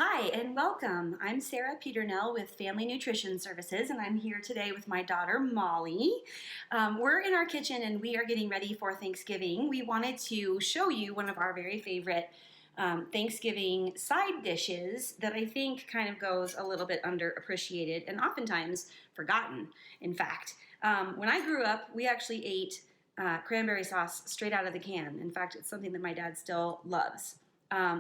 Hi and welcome. I'm Sarah Peternell with Family Nutrition Services, and I'm here today with my daughter Molly. We're in our kitchen and we are getting ready for Thanksgiving. We wanted to show you one of our very favorite Thanksgiving side dishes that I think kind of goes a little bit underappreciated and oftentimes forgotten, in fact. When I grew up, we actually ate cranberry sauce straight out of the can. In fact, it's something that my dad still loves.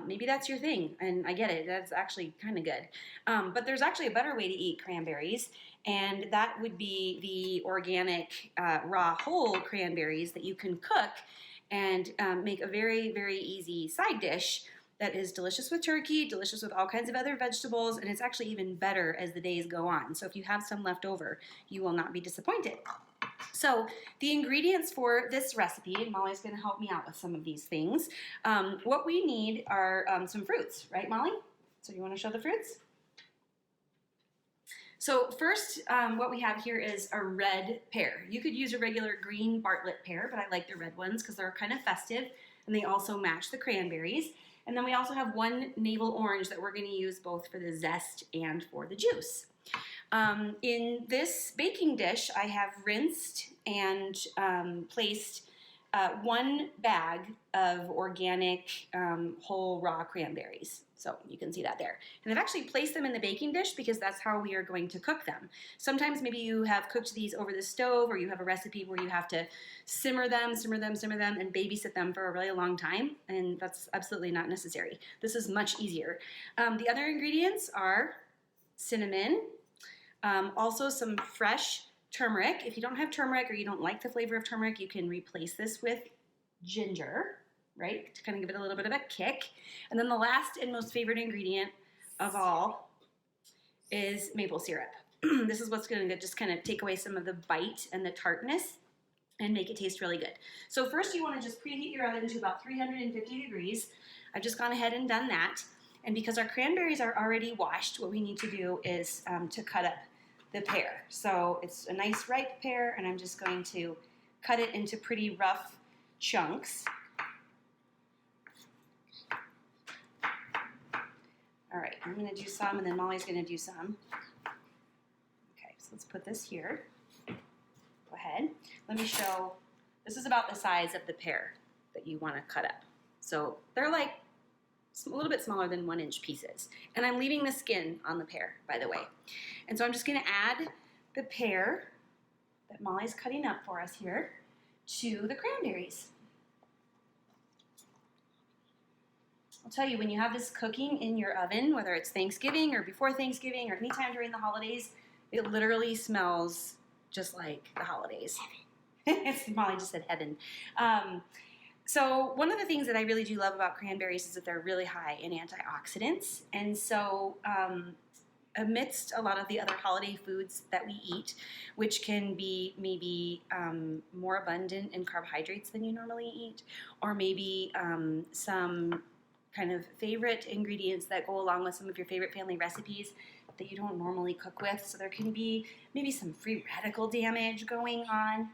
Maybe that's your thing, and I get it. That's actually kind of good. But there's actually a better way to eat cranberries, and that would be the organic raw whole cranberries that you can cook and make a very, very easy side dish that is delicious with turkey, delicious with all kinds of other vegetables, and it's actually even better as the days go on. So if you have some left over, you will not be disappointed. So the ingredients for this recipe, and Molly's going to help me out with some of these things. What we need are some fruits, right, Molly? So you want to show the fruits? So first, what we have here is a red pear. You could use a regular green Bartlett pear, but I like the red ones because they're kind of festive, and they also match the cranberries. And then we also have one navel orange that we're going to use both for the zest and for the juice. In this baking dish, I have rinsed and placed one bag of organic whole raw cranberries. So you can see that there. And I've actually placed them in the baking dish because that's how we are going to cook them. Sometimes maybe you have cooked these over the stove, or you have a recipe where you have to simmer them, and babysit them for a really long time, and that's absolutely not necessary. This is much easier. The other ingredients are cinnamon, also some fresh turmeric. If you don't have turmeric or you don't like the flavor of turmeric, you can replace this with ginger, right, to kind of give it a little bit of a kick. And then the last and most favorite ingredient of all is maple syrup. This is what's going to just kind of take away some of the bite and the tartness and make it taste really good. So first you want to just preheat your oven to about 350 degrees. I've just gone ahead and done that. And because our cranberries are already washed, what we need to do is to cut up the pear. So it's a nice ripe pear, and I'm just going to cut it into pretty rough chunks. All right, I'm going to do some, and then Molly's going to do some. Okay, so let's put this here. Go ahead. Let me show. This is about the size of the pear that you want to cut up. So they're like a little bit smaller than 1-inch pieces. And I'm leaving the skin on the pear, by the way. And so I'm just going to add the pear that Molly's cutting up for us here to the cranberries. I'll tell you, when you have this cooking in your oven, whether it's Thanksgiving or before Thanksgiving or anytime during the holidays, it literally smells just like the holidays. Molly just said heaven. So one of the things that I really do love about cranberries is that they're really high in antioxidants. And so amidst a lot of the other holiday foods that we eat, which can be maybe more abundant in carbohydrates than you normally eat, or maybe some kind of favorite ingredients that go along with some of your favorite family recipes that you don't normally cook with. So there can be maybe some free radical damage going on.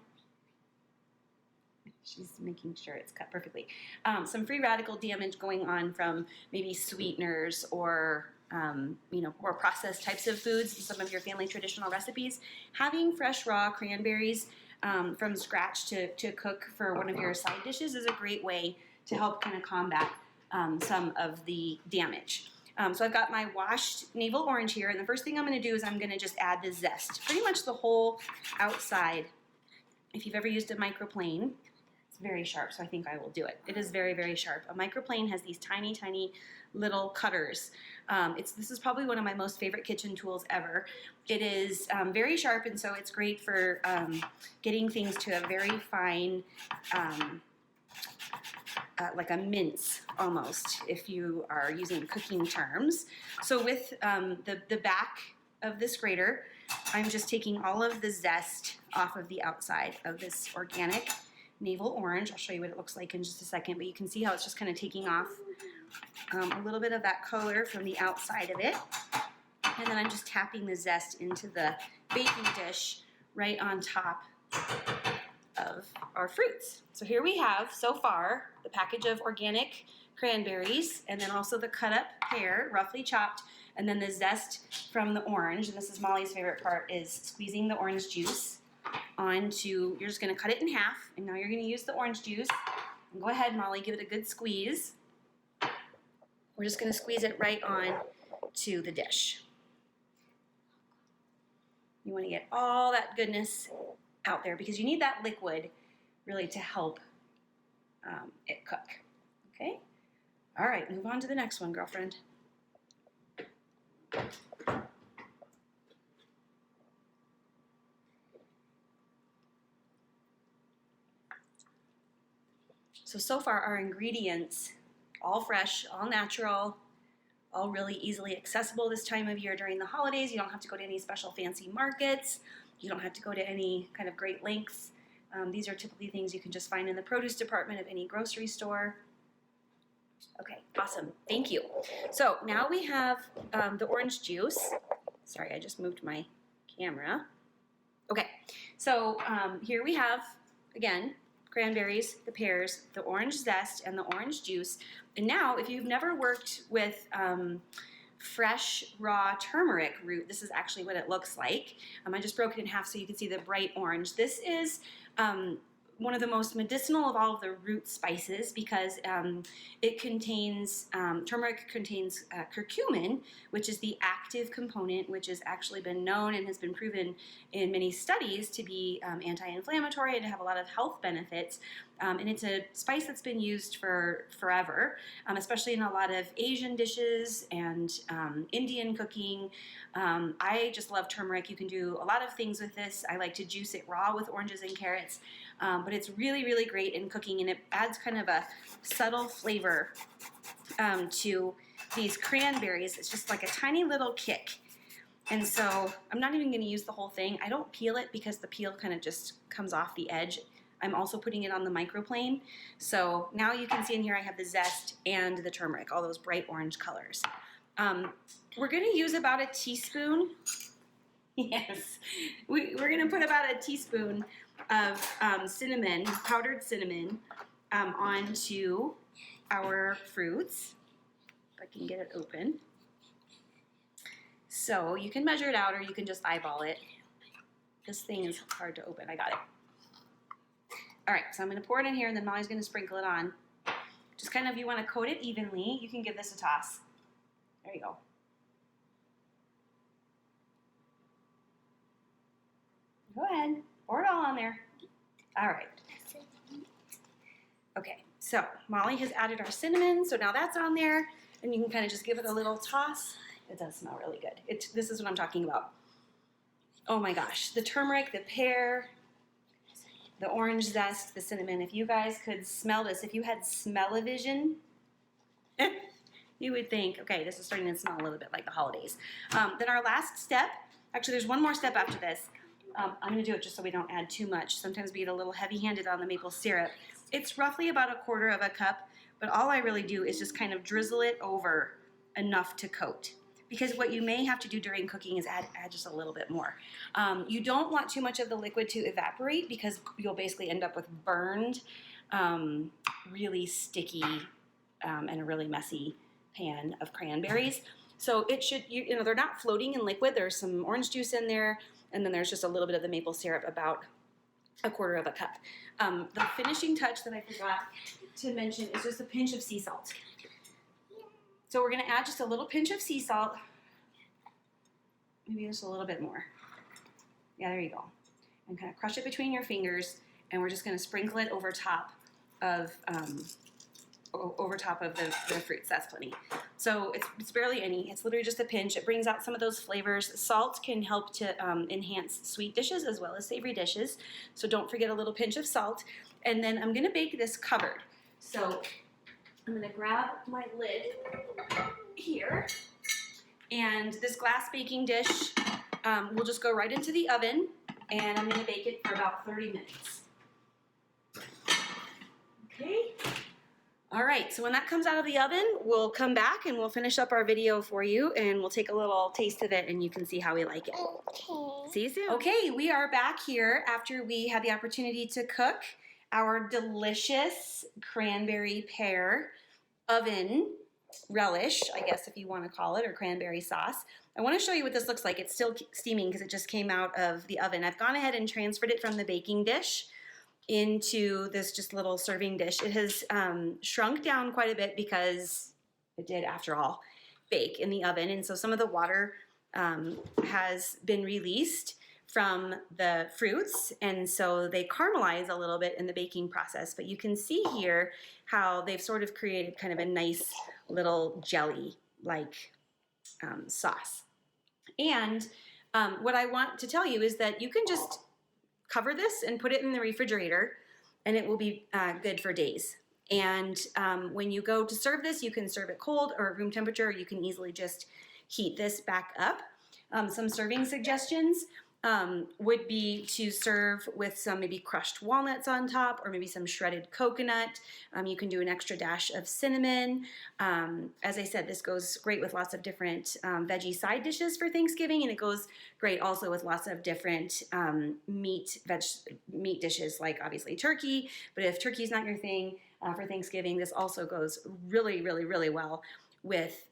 She's making sure it's cut perfectly. Some free radical damage going on from maybe sweeteners or more processed types of foods in some of your family traditional recipes. Having fresh raw cranberries from scratch to cook for one of your side dishes is a great way to help kind of combat some of the damage. So I've got my washed navel orange here, and the first thing I'm going to do is I'm going to just add the zest, pretty much the whole outside. If you've ever used a microplane, it's very sharp, so I think I will do it. It is very, very sharp. A microplane has these tiny, tiny little cutters. This is probably one of my most favorite kitchen tools ever. It is very sharp, and so it's great for getting things to a very fine, like a mince almost, if you are using cooking terms. So with the back of this grater, I'm just taking all of the zest off of the outside of this organic navel orange. I'll show you what it looks like in just a second, but you can see how it's just kind of taking off a little bit of that color from the outside of it. And then I'm just tapping the zest into the baking dish right on top of our fruits. So here we have, so far, the package of organic cranberries, and then also the cut up pear, roughly chopped, and then the zest from the orange. And this is Molly's favorite part, is squeezing the orange juice onto, you're just gonna cut it in half, and now you're gonna use the orange juice. And go ahead, Molly, give it a good squeeze. We're just gonna squeeze it right on to the dish. You wanna get all that goodness out there because you need that liquid really to help it cook, okay? All right, move on to the next one, girlfriend. So far our ingredients, all fresh, all natural, all really easily accessible this time of year during the holidays. You don't have to go to any special fancy markets. You don't have to go to any kind of great lengths. These are typically things you can just find in the produce department of any grocery store. Okay, awesome, thank you. So now we have the orange juice. Sorry, I just moved my camera. Okay, so here we have, again, cranberries, the pears, the orange zest, and the orange juice. And now, if you've never worked with fresh, raw turmeric root, this is actually what it looks like. I just broke it in half so you can see the bright orange. This is one of the most medicinal of all of the root spices because it contains, turmeric contains curcumin, which is the active component, which has actually been known and has been proven in many studies to be anti-inflammatory and to have a lot of health benefits. And it's a spice that's been used for forever, especially in a lot of Asian dishes and Indian cooking. I just love turmeric. You can do a lot of things with this. I like to juice it raw with oranges and carrots, but it's really, really great in cooking, and it adds kind of a subtle flavor to these cranberries. It's just like a tiny little kick. And so I'm not even going to use the whole thing. I don't peel it because the peel kind of just comes off the edge. I'm also putting it on the microplane. So now you can see in here I have the zest and the turmeric, all those bright orange colors. We're going to use about a teaspoon. Yes, we're going to put about a teaspoon of cinnamon, powdered cinnamon, onto our fruits. If I can get it open. So you can measure it out or you can just eyeball it. This thing is hard to open. I got it. All right, so I'm going to pour it in here, and then Molly's going to sprinkle it on. Just kind of, if you want to coat it evenly, you can give this a toss. There you go. Go ahead, pour it all on there. All right. Okay, so Molly has added our cinnamon, so now that's on there, and you can kind of just give it a little toss. It does smell really good. This is what I'm talking about. Oh my gosh, the turmeric, the pear, the orange zest, the cinnamon. If you guys could smell this, if you had smell-o-vision, you would think, okay, this is starting to smell a little bit like the holidays. Then our last step, actually there's one more step after this. I'm going to do it just so we don't add too much. Sometimes we get a little heavy-handed on the maple syrup. It's roughly about 1/4 cup, but all I really do is just kind of drizzle it over enough to coat. Because what you may have to do during cooking is add just a little bit more. You don't want too much of the liquid to evaporate because you'll basically end up with burned, really sticky, and a really messy pan of cranberries. So it should, you know, they're not floating in liquid. There's some orange juice in there, and then there's just a little bit of the maple syrup, about 1/4 cup. The finishing touch that I forgot to mention is just a pinch of sea salt. So we're going to add just a little pinch of sea salt, maybe just a little bit more. Yeah, there you go. And kind of crush it between your fingers, and we're just going to sprinkle it over top of the fruits. That's plenty. So it's barely any. It's literally just a pinch. It brings out some of those flavors. Salt can help to enhance sweet dishes as well as savory dishes. So don't forget a little pinch of salt. And then I'm going to bake this covered. So I'm going to grab my lid here, and this glass baking dish will just go right into the oven, and I'm going to bake it for about 30 minutes. Okay. All right, so when that comes out of the oven, we'll come back and we'll finish up our video for you, and we'll take a little taste of it and you can see how we like it. Okay. See you soon. Okay, we are back here after we had the opportunity to cook our delicious cranberry pear oven relish, I guess if you want to call it, or cranberry sauce. I want to show you what this looks like. It's still steaming because it just came out of the oven. I've gone ahead and transferred it from the baking dish into this just little serving dish. It has shrunk down quite a bit because it did, after all, bake in the oven. And so some of the water has been released from the fruits, and so they caramelize a little bit in the baking process. But you can see here how they've sort of created kind of a nice little jelly-like sauce. And what I want to tell you is that you can just cover this and put it in the refrigerator, and it will be good for days. And when you go to serve this, you can serve it cold or room temperature. You can easily just heat this back up. Some serving suggestions would be to serve with some maybe crushed walnuts on top, or maybe some shredded coconut. You can do an extra dash of cinnamon. As I said, this goes great with lots of different veggie side dishes for Thanksgiving, and it goes great also with lots of different meat dishes, like obviously turkey. But if turkey is not your thing for Thanksgiving, this also goes really, really, really well with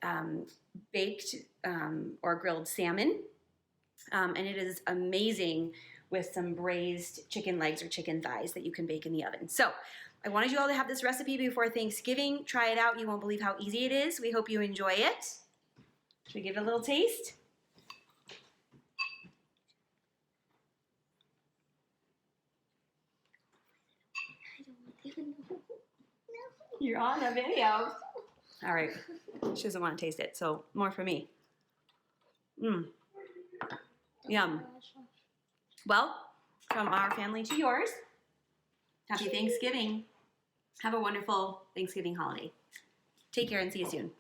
baked or grilled salmon. And it is amazing with some braised chicken legs or chicken thighs that you can bake in the oven. So I wanted you all to have this recipe before Thanksgiving. Try it out. You won't believe how easy it is. We hope you enjoy it. Should we give it a little taste? You're on the video. All right. She doesn't want to taste it, so more for me. Yum. Well, from our family to yours, happy Thanksgiving. Have a wonderful Thanksgiving holiday. Take care and see you soon.